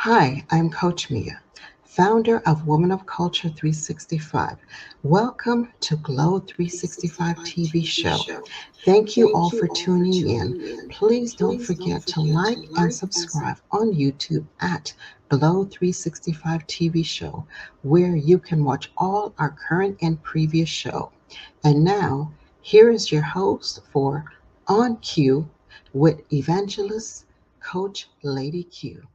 Hi, I'm Coach Mea, founder of Woman of Culture 365. Welcome to Glow 365 TV show. Thank you all for tuning in. Please don't forget to like and subscribe on YouTube at Glow 365 TV show, where you can watch all our current and previous show. And now, here is your host for On Cue with Evangelist Coach Lady Q.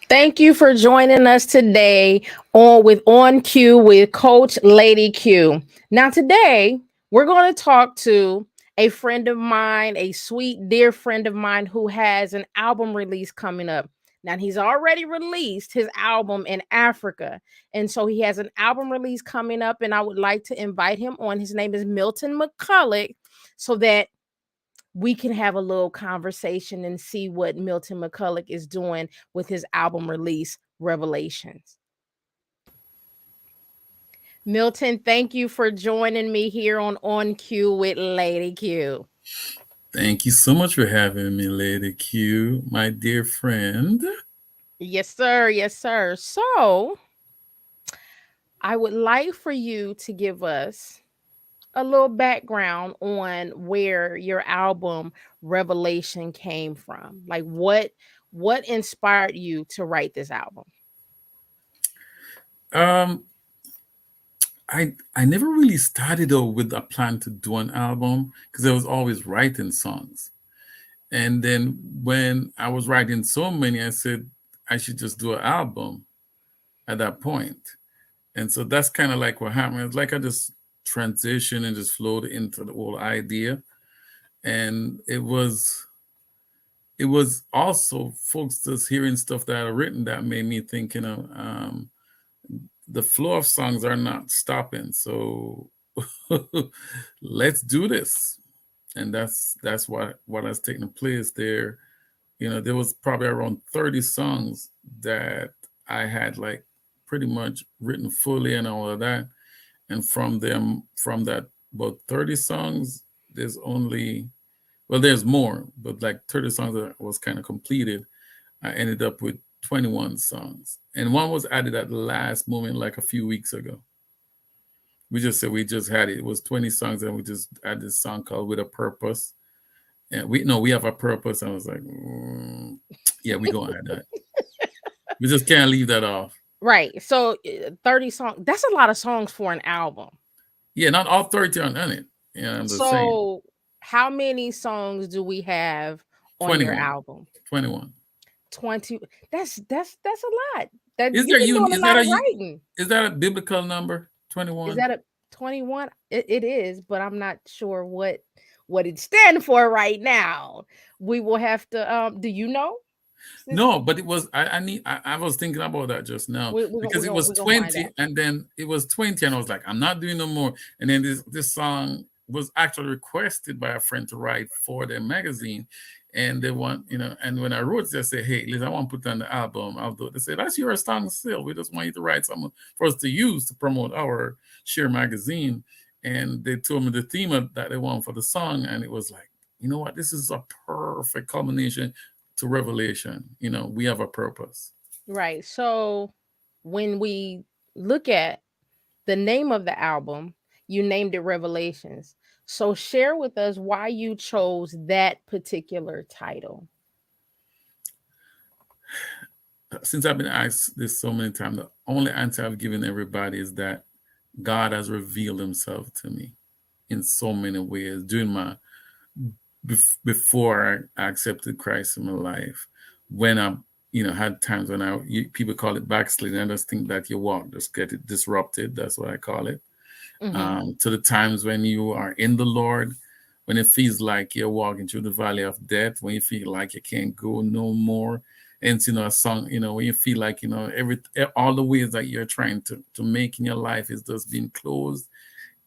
Thank you for joining us today On Cue with Coach Lady Q. Now today we're going to talk to a friend of mine, a sweet dear friend of mine who has an album release coming up. Now he's already released his album in Africa, and so he has an album release coming up, and I would like to invite him on. His name is Milton McCulloch, so that we can have a little conversation and see what Milton McCulloch is doing with his album release, ReVelations. Milton, thank you for joining me here on Cue with Lady Q. Thank you so much for having me, Lady Q, my dear friend. Yes, sir. Yes, sir. So I would like for you to give us a little background on where your album Revelation came from. Like what inspired you to write this album? I never really started out with a plan to do an album because I was always writing songs. And then when I was writing so many, I said I should just do an album at that point. And so that's kind of like what happened. It's like I just transitioned and just flowed into the whole idea. And it was also folks just hearing stuff that I written that made me think, the flow of songs are not stopping. So let's do this. And that's what has taken place there. There was probably around 30 songs that I had like pretty much written fully and all of that. And from that about 30 songs, there's more, but like 30 songs that was kind of completed. I ended up with 21 songs. And one was added at the last moment, like a few weeks ago. We just said we just had it. It was 20 songs, and we just had this song called With a Purpose. And we have a purpose. And I was like, yeah, we gonna add that. We just can't leave that off. Right. So 30 songs, that's a lot of songs for an album. Yeah, not all 30 are on it. Yeah, I'm just saying. How many songs do we have on 21. your album? 21. 20. That's a lot. That Is you've been doing a lot of that writing. is that a biblical number? 21. Is that a 21? It is, but I'm not sure what it stands for right now. We will have to do you know? No, but it was I was thinking about that just now because it was 20 and then it was 20 and I was like, I'm not doing no more. And then this song was actually requested by a friend to write for their magazine. And they want, and when I wrote it, I said, hey, listen, I want to put on the album. I'll do it. They said, that's your song still. We just want you to write something for us to use to promote our Share magazine. And they told me the theme that they want for the song. And it was like, you know what? This is a perfect culmination to Revelation. We have a purpose. Right. So when we look at the name of the album, you named it Revelations. So share with us why you chose that particular title. Since I've been asked this so many times, the only answer I've given everybody is that God has revealed himself to me in so many ways during my before I accepted Christ in my life. When I had times when people call it backsliding. I just think that your walk just get it disrupted. That's what I call it. To the times when you are in the Lord, when it feels like you're walking through the valley of death, when you feel like you can't go no more. And a song, when you feel like all the ways that you're trying to make in your life is just being closed.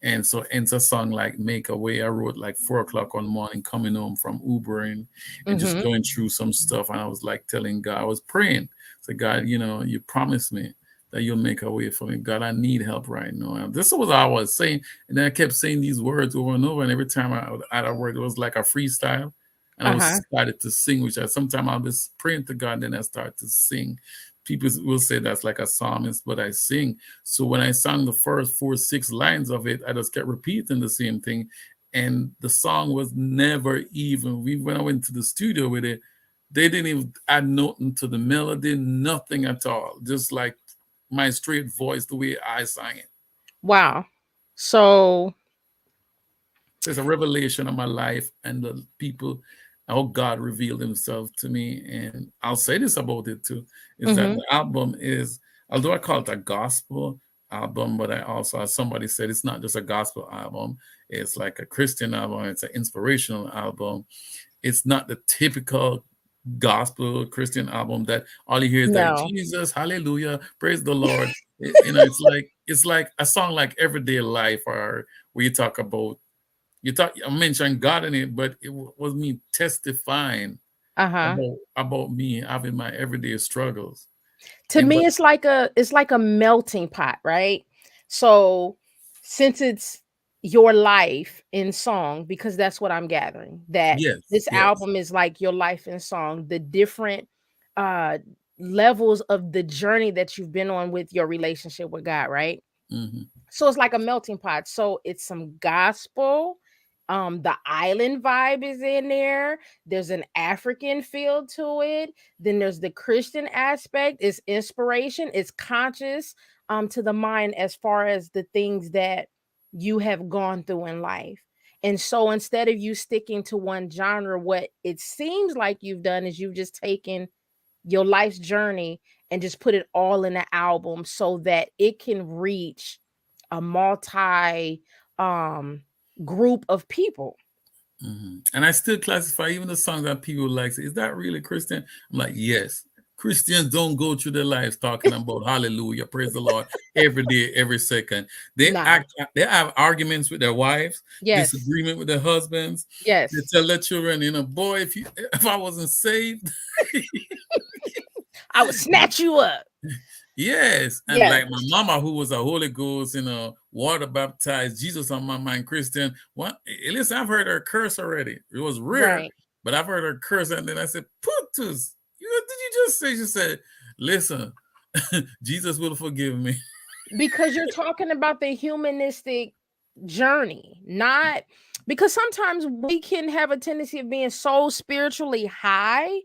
And so ends a song like Make a Way. I wrote like 4:00 on the morning, coming home from Ubering and just going through some stuff. And I was like telling God, I was praying. So God, you promised me that you'll make a way for me. God, I need help right now. And this was what I was saying. And then I kept saying these words over and over. And every time I would add a word, it was like a freestyle. And I was started to sing, which I sometimes I'll be praying to God, and then I start to sing. People will say that's like a psalmist, but I sing. So when I sang the first 4, 6 lines of it, I just kept repeating the same thing. And the song was never even, when I went to the studio with it, they didn't even add nothing to the melody, nothing at all. Just like my straight voice, the way I sang it. Wow. So there's a revelation of my life and the people, how God revealed himself to me. And I'll say this about it too, is that the album is, although I call it a gospel album, but I also, as somebody said, it's not just a gospel album. It's like a Christian album. It's an inspirational album. It's not the typical gospel Christian album that all you hear is like Jesus, hallelujah, praise the Lord. It's like a song like Everyday Life, or where you talk about, I mentioned God in it, but it was me testifying about me having my everyday struggles. To me, it's like a melting pot, right? So since it's your life in song, because that's what I'm gathering, that this album is like your life in song, the different levels of the journey that you've been on with your relationship with God, right? So it's like a melting pot. So it's some gospel. The island vibe is in there. There's an African feel to it. Then there's the Christian aspect. It's inspiration. It's conscious to the mind as far as the things that you have gone through in life. And so instead of you sticking to one genre, what it seems like you've done is you've just taken your life's journey and just put it all in an album so that it can reach a multi group of people. And I still classify even the songs that people like, is that really Christian? I'm like, yes. Christians don't go through their lives talking about hallelujah, praise the Lord, every day, every second. They they have arguments with their wives, disagreement with their husbands. They tell their children, boy, if I wasn't saved, I would snatch you up. Yes. And like my mama, who was a Holy Ghost, water baptized, Jesus on my mind Christian. Listen, I've heard her curse already. It was rare, but I've heard her curse. And then I said, Putus, what did you just say? She said, listen, Jesus will forgive me. Because you're talking about the humanistic journey, not because sometimes we can have a tendency of being so spiritually high,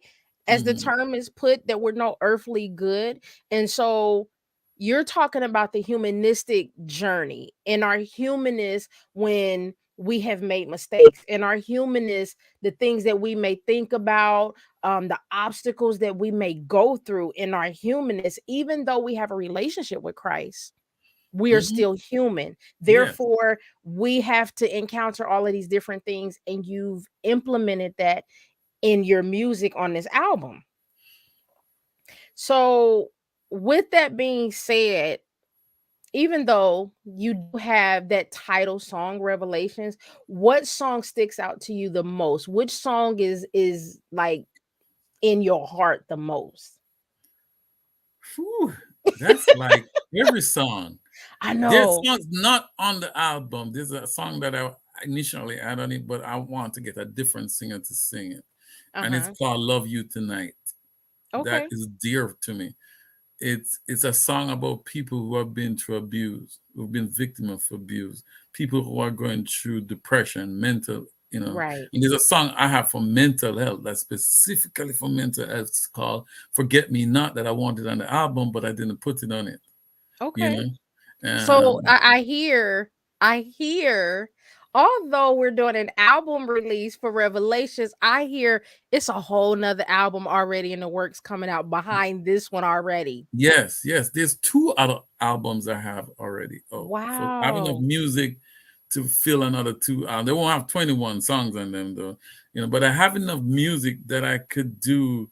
as the term is put, that we're no earthly good. And so you're talking about the humanistic journey and our humanness when we have made mistakes, and our humanness, the things that we may think about, the obstacles that we may go through in our humanness, even though we have a relationship with Christ. We are still human. Therefore, we have to encounter all of these different things, and you've implemented that in your music on this album. So, with that being said, even though you do have that title song, Revelations, what song sticks out to you the most? Which song is like in your heart the most? Whew, that's like every song. I know. There's songs not on the album. There's a song that I initially had on it, but I want to get a different singer to sing it. And it's called Love You Tonight. Okay. That is dear to me. It's a song about people who have been through abuse, who've been victim of abuse, people who are going through depression, mental, Right. And there's a song I have for mental health that's specifically for mental health. It's called Forget Me Not, that I wanted on the album, but I didn't put it on it. Okay. So I hear, although we're doing an album release for Revelations, I hear it's a whole nother album already in the works coming out behind this one already. Yes. There's 2 other albums I have already. Wow. So I have enough music to fill another 2. They won't have 21 songs on them though, but I have enough music that I could do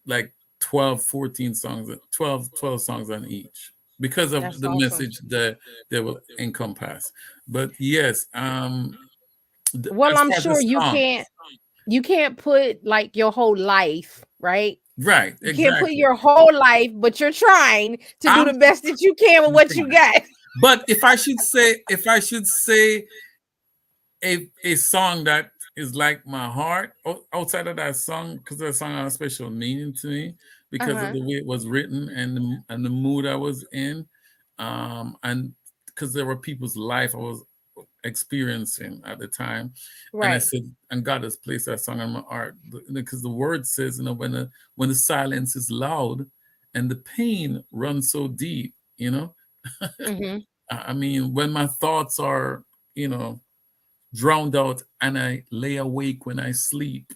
like 12, 14 songs, 12 songs on each, because of the message that they will encompass. But yes, well, I'm sure you can't put like your whole life right? Right, You can't put exactly. your whole life, but you're trying to do I'm the best that you can with what you got. but if I should say a song that is like my heart outside of that song, because that song has a special meaning to me because of Uh-huh. the way it was written and the mood I was in, and because there were people's life I was experiencing at the time, and I Right. said, and God has placed that song on my heart because the word says, when the silence is loud and the pain runs so deep, Mm-hmm. I mean, when my thoughts are, you know, drowned out and I lay awake when I sleep.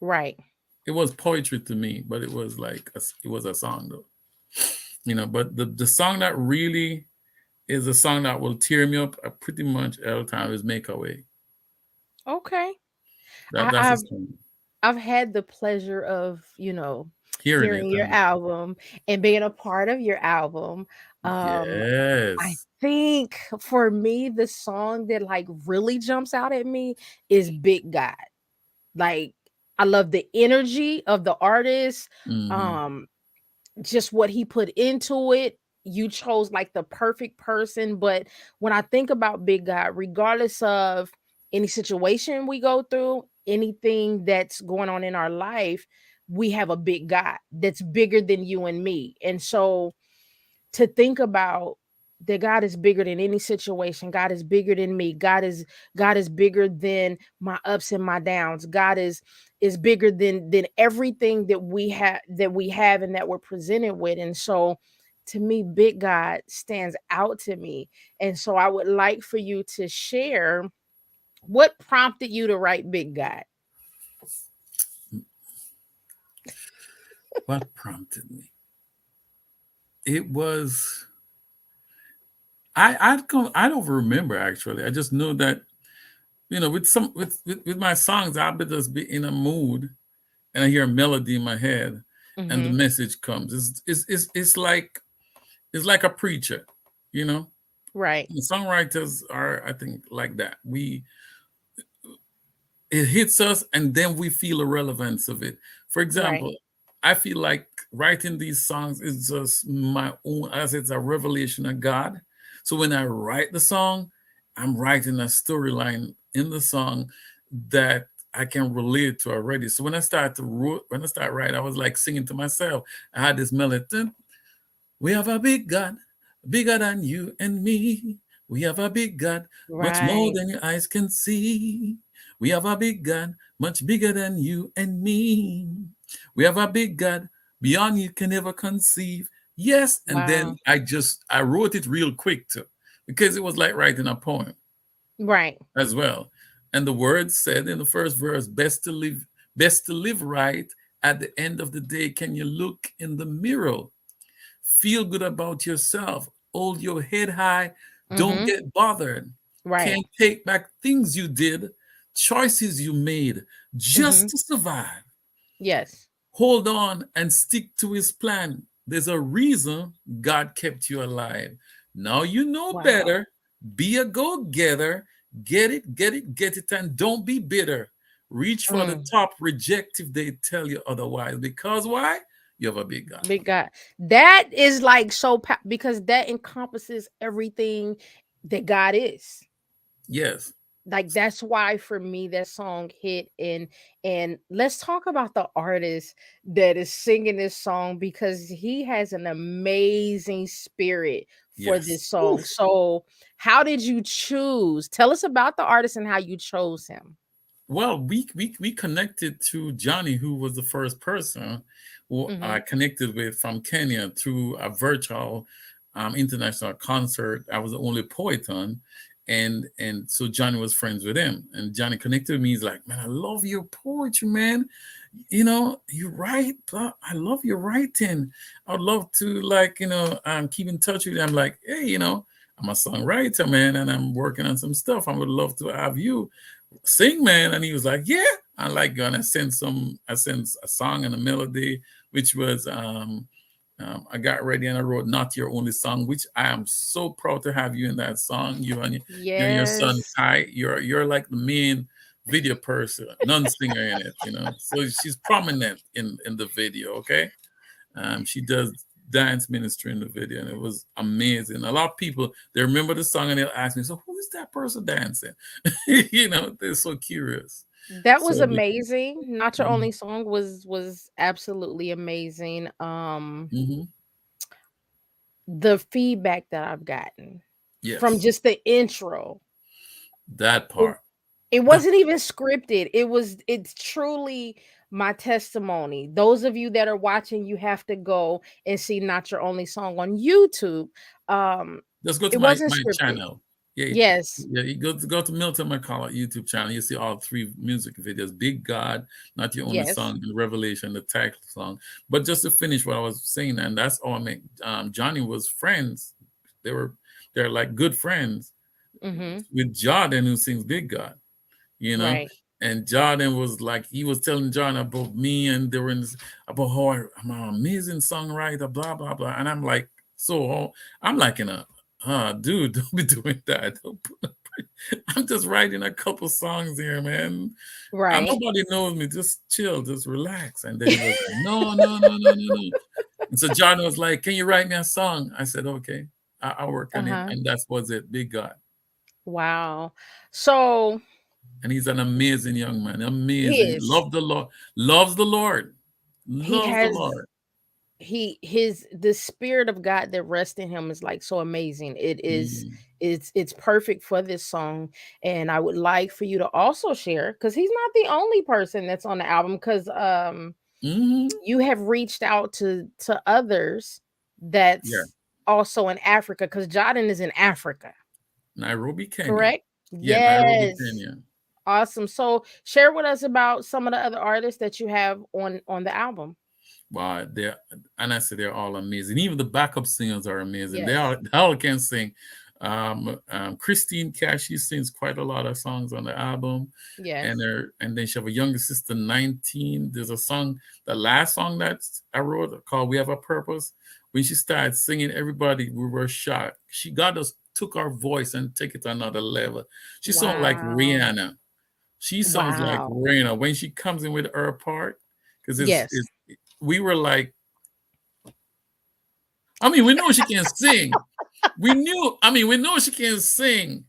Right. It was poetry to me, but it was like it was a song though. But the song that really is a song that will tear me up pretty much every time is Make a Way. Okay. That's a I've song. I've had the pleasure of, Hearing it hearing your and album and being a part of your album. I yes. think for me, the song that like really jumps out at me is Big God. Like, I love the energy of the artist. Hmm. Um, just what he put into it. You chose like the perfect person. But when I think about Big God, regardless of any situation we go through, anything that's going on in our life, we have a big God that's bigger than you and me. And so to think about that God is bigger than any situation. God is bigger than me. God is bigger than my ups and my downs. God is bigger than everything that we have and that we're presented with. And so to me, big God stands out to me. And so I would like for you to share what prompted you to write Big God. What prompted me? It was I don't remember actually. I just know that with my songs I'll just be in a mood and I hear a melody in my head and the Mm-hmm. message comes. It's like a preacher, you know. Right. The songwriters are, I think, like that. It hits us and then we feel the relevance of it. For Right. example, I feel like writing these songs is just my own, as it's a revelation of God. So when I write the song, I'm writing a storyline in the song that I can relate to already. So when I start writing, I was like singing to myself. I had this melody. We have a big God, bigger than you and me. We have a big God, much more Right. than your eyes can see. We have a big God, much bigger than you and me. We have a big God, beyond you can ever conceive. Yes, and then Wow. I wrote it real quick too, because it was like writing a poem Right. as well. And the words said in the first verse, best to live right. At the end of the day, can you look in the mirror? Feel good about yourself. Hold your head high. Don't Mm-hmm. get bothered. Right. Can't take back things you did, choices you made Mm-hmm. just to survive. Yes. Hold on and stick to his plan. There's a reason God kept you alive. Now you know Wow. better. Be a go getter. Get it, and don't be bitter. Reach for the Mm. top. Reject if they tell you otherwise. Because why? You have a big God. Big God. That is like so because that encompasses everything that God is. Yes. Like that's why for me that song hit. And let's talk about the artist that is singing this song, because he has an amazing spirit for Yes. this song. Oof. So how did you choose? Tell us about the artist and how you chose him. Well, we connected to Johnny, who was the first person who I Mm-hmm. connected with from Kenya through a virtual international concert. I was the only poet on, and so Johnny was friends with him, and Johnny connected with me. He's like, "Man, I love your poetry, man. You write. I love your writing. I'd love to keep in touch with you." I'm like, "Hey, I'm a songwriter, man, and I'm working on some stuff. I would love to have you sing, man." And he was like, "Yeah, I like you." And I sent a song and a melody, which was I got ready and I wrote "Not Your Only Song," which I am so proud to have you in that song. You and your son Yes. Kai, you're like the main video person, non-singer in it, you know. So she's prominent in the video. Okay, she does dance ministry in the video, and it was amazing. A lot of people, they remember the song and they'll ask me, "So who is that person dancing?" You know, they're so curious. That So was amazing. Not Your mhm, Only Song was absolutely amazing. mhm. The feedback that I've gotten from Yes, just the intro, that it, part. it The wasn't even scripted. It's truly my testimony. Those of you that are watching, you have to go and see Not Your Only Song on YouTube. Um, Just go to it my wasn't scripted. channel. Yeah, Yes. yeah. You go to Milton McCulloch YouTube channel. You see all three music videos: "Big God," "Not Your Only Yes. Song," and "ReVeLation," the title song. But just to finish what I was saying, and that's all. I mean, Johnny was friends. They were they're like good friends Mm-hmm. with Jordan, who sings "Big God." You know. Right. And Jordan was like, he was telling John about me, and they were in this, about how I'm an amazing songwriter, blah blah blah. And I'm like, so I'm like in a, dude, don't be doing that. I'm just writing a couple songs here, man. And Right. nobody knows me. Just chill, just relax. And then he was like, no, no, no, no, no, no. And so John was like, can you write me a song? I said, okay, I'll work on it. Uh-huh. And that was it, Big God. Wow. So And he's an amazing young man. he Amazing. is. Love the Lord. Loves the Lord. He Loves the has Lord. the spirit of God that rests in him is like so amazing. Mm. It's perfect for this song. And I would like for you to also share, because he's not the only person that's on the album, because Hmm. you have reached out to others Yeah. that's also in Africa, because Jordan is in Africa, Nairobi, Kenya. correct? Yeah, Nairobi, Yes. Kenya. Awesome. So share with us about some of the other artists that you have on the album. Wow, they're, and I say they're all amazing. Even the backup singers are amazing. Yes. They all can sing. Christine Cash, she sings quite a lot of songs on the album, Yes. and then she have a younger sister, 19. There's a song, the last song that I wrote called "We Have a Purpose." When she started singing, everybody we were shocked. She got us, took our voice and take it to another level. She sounds like Wow. Rihanna. She sounds like Wow. Rihanna when she comes in with her part, because Yes. it's we were like, I mean, we know she can sing. We know she can sing,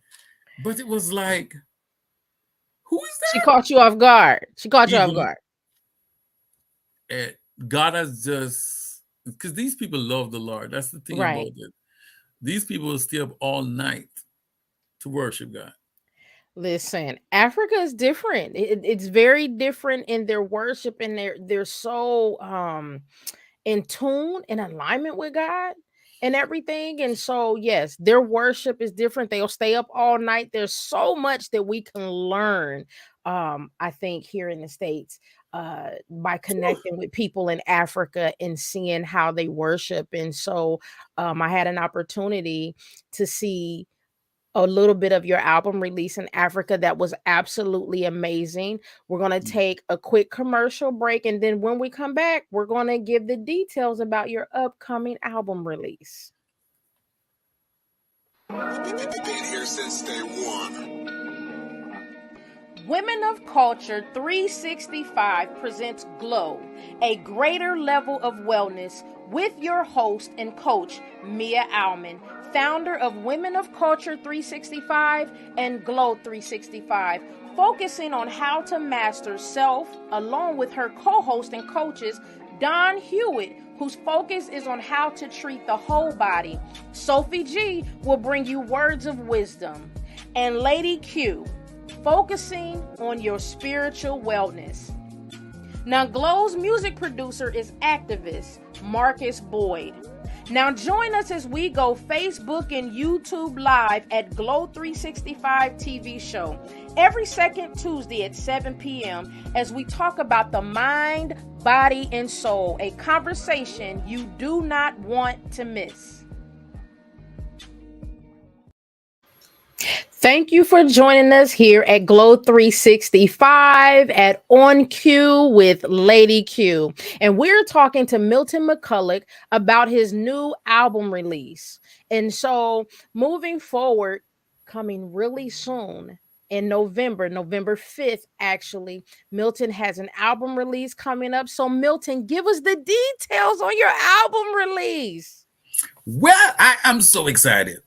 but it was like, who is She that? caught you off guard. She caught you off Even guard. God has just, because these people love the Lord. That's the thing Right. about it. These people will stay up all night to worship God. Listen, Africa is different. It's very different in their worship, and they're so in tune, in alignment with God and everything. And so, yes, their worship is different. They'll stay up all night. There's so much that we can learn. I think here in the States, by Whew. connecting with people in Africa and seeing how they worship. And so, I had an opportunity to see a little bit of your album release in Africa that was absolutely amazing. We're going to take a quick commercial break, and then when we come back, we're going to give the details about your upcoming album release. Been here since day one. Women of Culture 365 presents G.L.O.W, a greater level of wellness, with your host and coach, Mea Allman, founder of Women of Culture 365 and G.L.O.W 365, focusing on how to master self, along with her co-host and coaches, Don Hewitt, whose focus is on how to treat the whole body. Sophie G will bring you words of wisdom. And Lady Q, focusing on your spiritual wellness. Now, G.L.O.W's music producer is activist Marcus Boyd. Now, join us as we go Facebook and YouTube live at G.L.O.W 365 TV show every second Tuesday at 7 p.m. as we talk about the mind, body, and soul, a conversation you do not want to miss. Thank you for joining us here at G.L.O.W 365 at On Q with Lady Q. And we're talking to Milton McCulloch about his new album release. And so moving forward, coming really soon, in November, November 5th, actually, Milton has an album release coming up. So, Milton, give us the details on your album release. Well, I am so excited.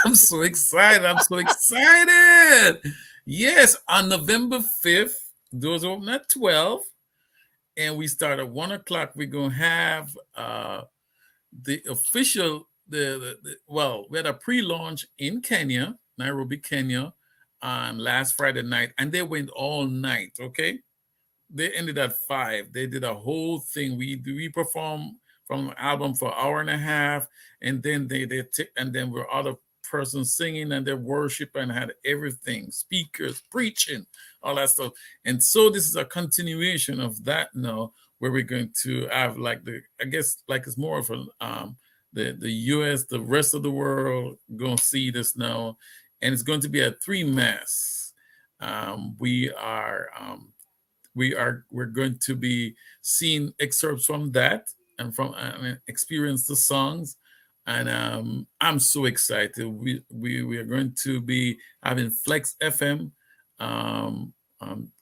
I'm so excited. I'm so excited. Yes, on November 5th, doors open at 12, and we start at 1 o'clock. We're going to have the official, well, we had a pre-launch in Kenya, Nairobi, Kenya, on last Friday night, and they went all night, okay? They ended at 5. They did a whole thing. We performed from the album for an hour and a half, and then and then we're other persons singing and they worship and had everything, speakers preaching, all that stuff. And so this is a continuation of that now, where we're going to have like I guess like it's more of a the US, the rest of the world gonna see this now, and it's going to be a 3 mass. We're going to be seeing excerpts from that and from experience the songs, and I'm so excited. We are going to be having Flex FM,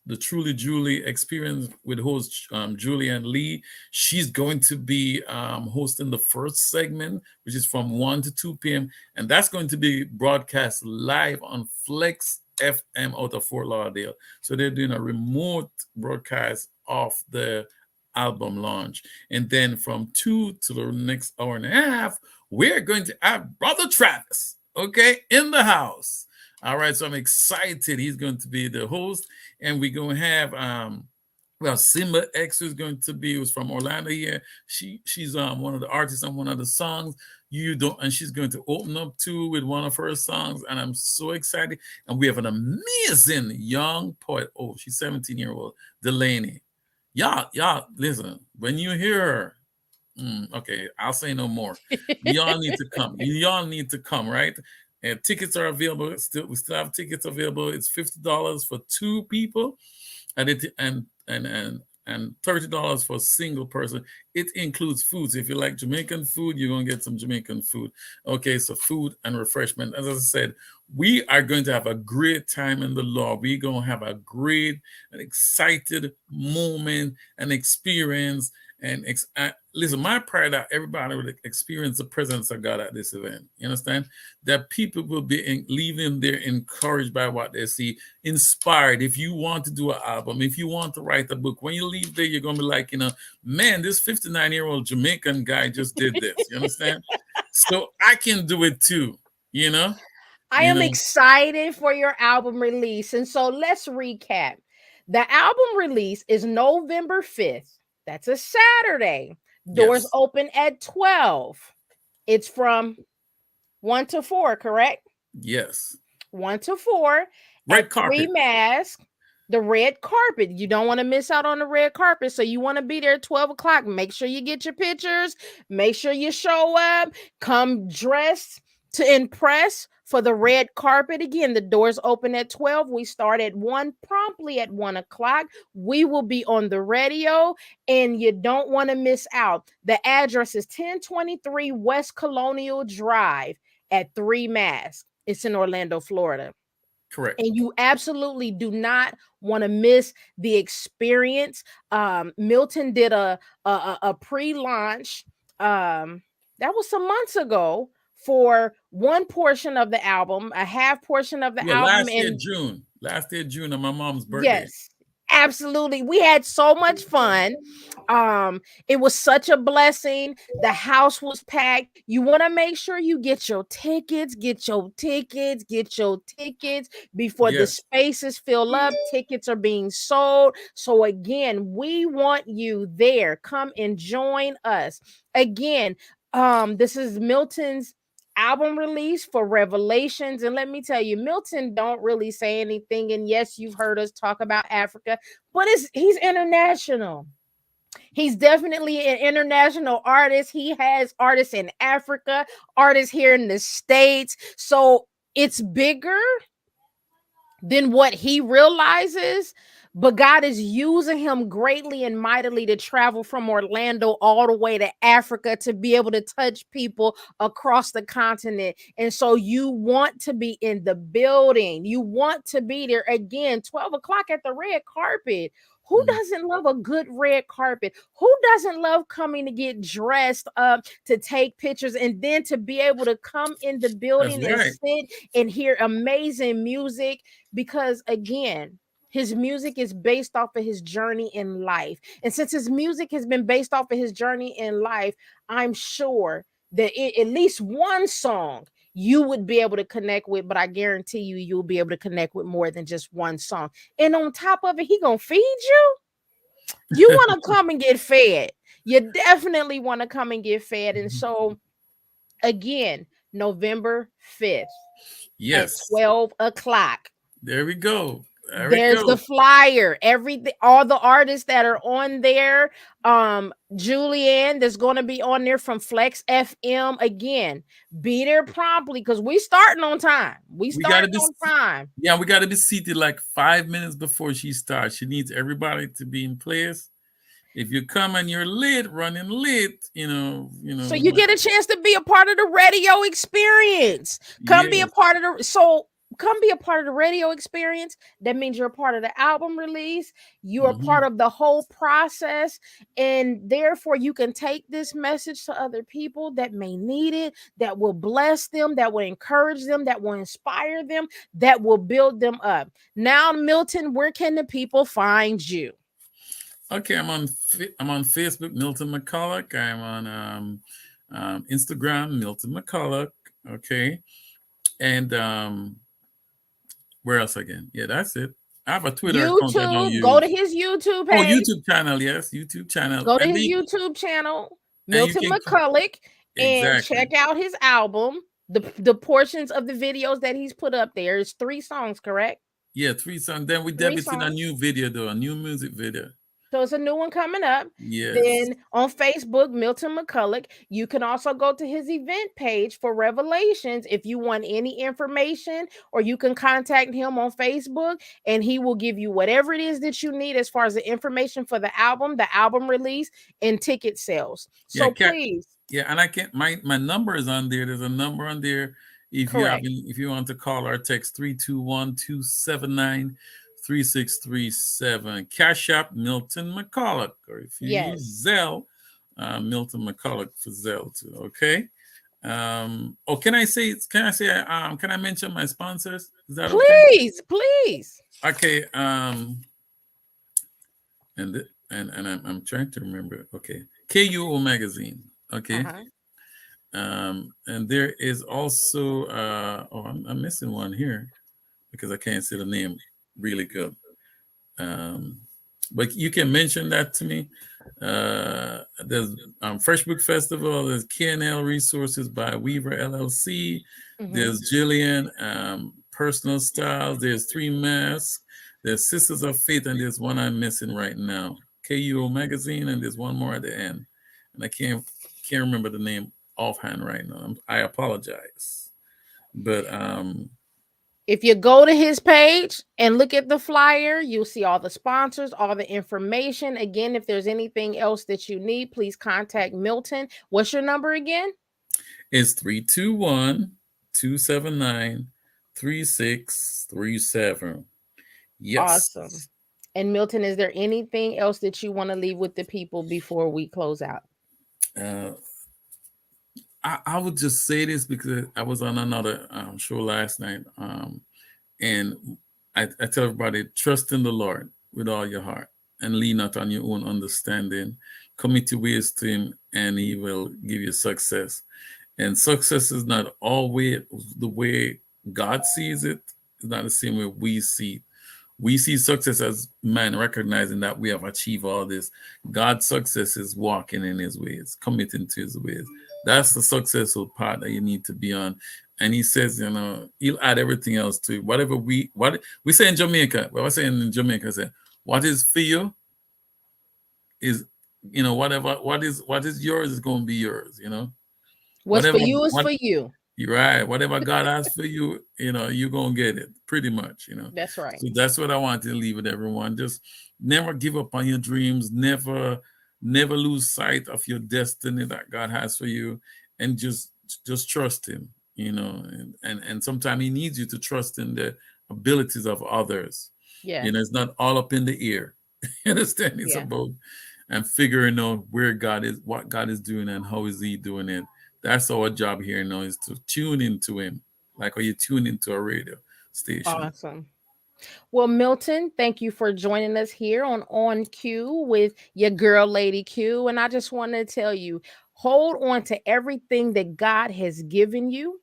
the Truly Julie experience with host Julianne Lee. She's going to be hosting the first segment, which is from 1 to 2 p.m. And that's going to be broadcast live on Flex FM out of Fort Lauderdale. So they're doing a remote broadcast of the album launch. And then from 2 to the next hour and a half, we're going to have Brother Travis, okay, in the house. All right, so I'm excited. He's going to be the host, and we're going to have well, Simba X is going to be, who's from Orlando here. She's one of the artists on one of the songs. And she's going to open up too with one of her songs, and I'm so excited. And we have an amazing young poet. Oh, she's 17-year-old Delaney. Y'all, listen, when you hear her, okay, I'll say no more. Y'all need to come. Y'all need to come, right? And tickets are available. We still have tickets available. It's $50 for 2 people, and $30 for a single person. It includes food. So if you like Jamaican food, you're gonna get some Jamaican food. Okay, so food and refreshment. As I said, we are going to have a great time in the Lord. We're gonna have a great and excited moment and experience. And listen, my prayer that everybody will experience the presence of God at this event. You understand? That people will be leaving there encouraged by what they see, inspired. If you want to do an album, if you want to write a book, when you leave there, you're going to be like, man, this 59-year-old Jamaican guy just did this. You understand? So I can do it too, I am excited for your album release. And so let's recap. The album release is November 5th. That's a Saturday. Doors open at 12. It's from 1 to 4, correct? Yes. 1 to 4. Red carpet. 3 Mask. The red carpet. You don't want to miss out on the red carpet. So you want to be there at 12 o'clock. Make sure you get your pictures. Make sure you show up. Come dressed to impress for the red carpet. Again, the doors open at 12. We start at 1, promptly at 1 o'clock. We will be on the radio, and you don't want to miss out. The address is 1023 West Colonial Drive at 3 Mask. It's in Orlando, Florida. Correct. And you absolutely do not want to miss the experience. Milton did a pre-launch that was some months ago for one portion of the album, a half portion of the album. Last year June on my mom's birthday. Yes, absolutely. We had so much fun. It was such a blessing. The house was packed. You want to make sure you get your tickets before the spaces fill up. Tickets are being sold. So again, we want you there. Come and join us. Again, this is Milton's album release for ReVelations, and let me tell you, Milton don't really say anything, and yes, you've heard us talk about Africa, but he's international. He's definitely an international artist. He has artists in Africa, artists here in the States, so it's bigger than what he realizes. but God is using him greatly and mightily to travel from Orlando all the way to Africa to be able to touch people across the continent. And so you want to be in the building. You want to be there again, 12 o'clock at the red carpet. Who doesn't love a good red carpet? Who doesn't love coming to get dressed up, to take pictures, and then to be able to come in the building and sit and hear amazing music? Because again, his music is based off of his journey in life. And since his music has been based off of his journey in life, I'm sure that at least one song you would be able to connect with, but I guarantee you, you'll be able to connect with more than just one song. And on top of it, he gonna feed you. You want to come and get fed. You definitely want to come and get fed. And so, again, November 5th at 12 o'clock. There we go. There's the flyer. All the artists that are on there. Julianne, that's going to be on there from Flex FM. Again, be there promptly because we starting on time. We starting on time. Yeah, we got to be seated like 5 minutes before she starts. She needs everybody to be in place. If you come and you're late, running late, you know. So you get a chance to be a part of the radio experience. Come be a part of the radio experience. That means you're a part of the album release. You are part of the whole process. And therefore, you can take this message to other people that may need it, that will bless them, that will encourage them, that will inspire them, that will build them up. Now, Milton, where can the people find you? Okay, I'm on Facebook, Milton McCulloch. I'm on Instagram, Milton McCulloch. Okay, and where else again? Yeah, that's it. I have a Twitter account that I don't use. Go to his YouTube page. Oh, YouTube channel, yes, YouTube channel. Go to his YouTube channel, Milton McCulloch, and check out his album. The portions of the videos that he's put up there is 3 songs, correct? Yeah, 3 songs. Then we debuted a new video, though, a new music video. So it's a new one coming up. Yes. Then on Facebook, Milton McCulloch. You can also go to his event page for ReVelations if you want any information, or you can contact him on Facebook and he will give you whatever it is that you need as far as the information for the album release, and ticket sales. So please. Yeah, and I can't. My number is on there. There's a number on there. If you want to call or text 321-279. 3637. Cash App Milton McCulloch, or if you use Zelle, Milton McCulloch for Zelle too. Okay. Can I mention my sponsors? Is that please, okay? Please. Okay. And I'm trying to remember. Okay. KUO Magazine. Okay. And there is also I'm missing one here because I can't see the name really good. But you can mention that to me. There's Fresh Book Festival. There's KNL Resources by Weaver LLC. There's Jillian Personal Styles. There's 3 Masks. There's Sisters of Faith, and there's one I'm missing right now. KUO Magazine, and there's one more at the end, and I can't remember the name offhand right now. I apologize, but if you go to his page and look at the flyer, you'll see all the sponsors, all the information. Again, if there's anything else that you need, please contact Milton. What's your number again? It's 321-279-3637. Yes. Awesome. And Milton, is there anything else that you want to leave with the people before we close out? I would just say this because I was on another show last night, and I tell everybody, trust in the Lord with all your heart and lean not on your own understanding. Commit your ways to Him, and He will give you success. And success is not always the way God sees it. It's not the same way we see it. We see success as man recognizing that we have achieved all this. God's success is walking in His ways, committing to His ways. That's the successful part that you need to be on. And He says, He'll add everything else to it. What we say in Jamaica, what I say in Jamaica, say, what is for you is, what is yours is going to be yours, What's for you is for you. You're right. Whatever God has for you, you're going to get it pretty much, That's right. So that's what I want to leave with everyone. Just never give up on your dreams. Never lose sight of your destiny that God has for you, and just trust him, and sometimes he needs you to trust in the abilities of others. Yeah. It's not all up in the air. You understand? It's about and figuring out where God is, what God is doing, and how is he doing it. That's our job here now, is to tune into him, like how you tune into a radio station. Awesome. Well, Milton, thank you for joining us here on Q with your girl, Lady Q. And I just want to tell you, hold on to everything that God has given you.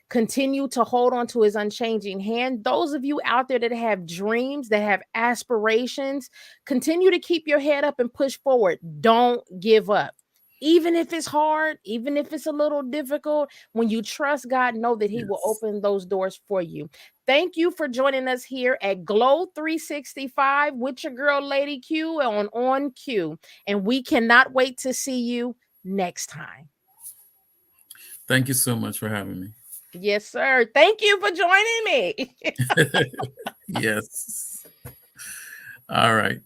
Continue to hold on to his unchanging hand. Those of you out there that have dreams, that have aspirations, continue to keep your head up and push forward. Don't give up. Even if it's hard, even if it's a little difficult, when you trust God, know that he will open those doors for you. Thank you for joining us here at G.L.O.W 365 with your girl, Lady Q, on Q. And we cannot wait to see you next time. Thank you so much for having me. Yes, sir. Thank you for joining me. Yes. All right.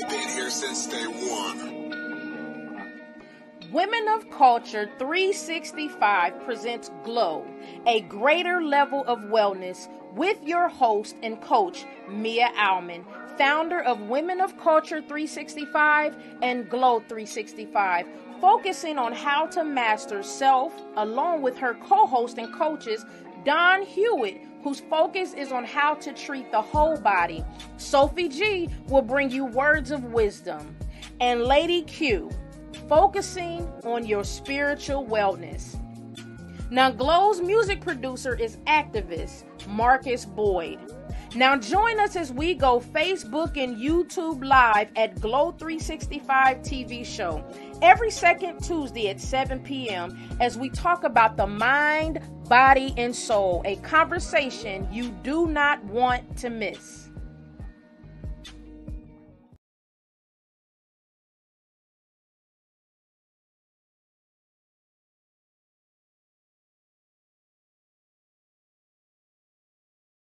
Been here since day one. Women of Culture 365 presents G.L.O.W, a greater level of wellness, with your host and coach, Mea Allman, founder of Women of Culture 365 and G.L.O.W 365, focusing on how to master self, along with her co-host and coaches, Don Hewitt, whose focus is on how to treat the whole body. Sophie G will bring you words of wisdom. And Lady Q, focusing on your spiritual wellness. Now, G.L.O.W's music producer is activist Marcus Boyd. Now, join us as we go Facebook and YouTube live at G.L.O.W 365 TV show every second Tuesday at 7 p.m. as we talk about the mind, body, and soul, a conversation you do not want to miss.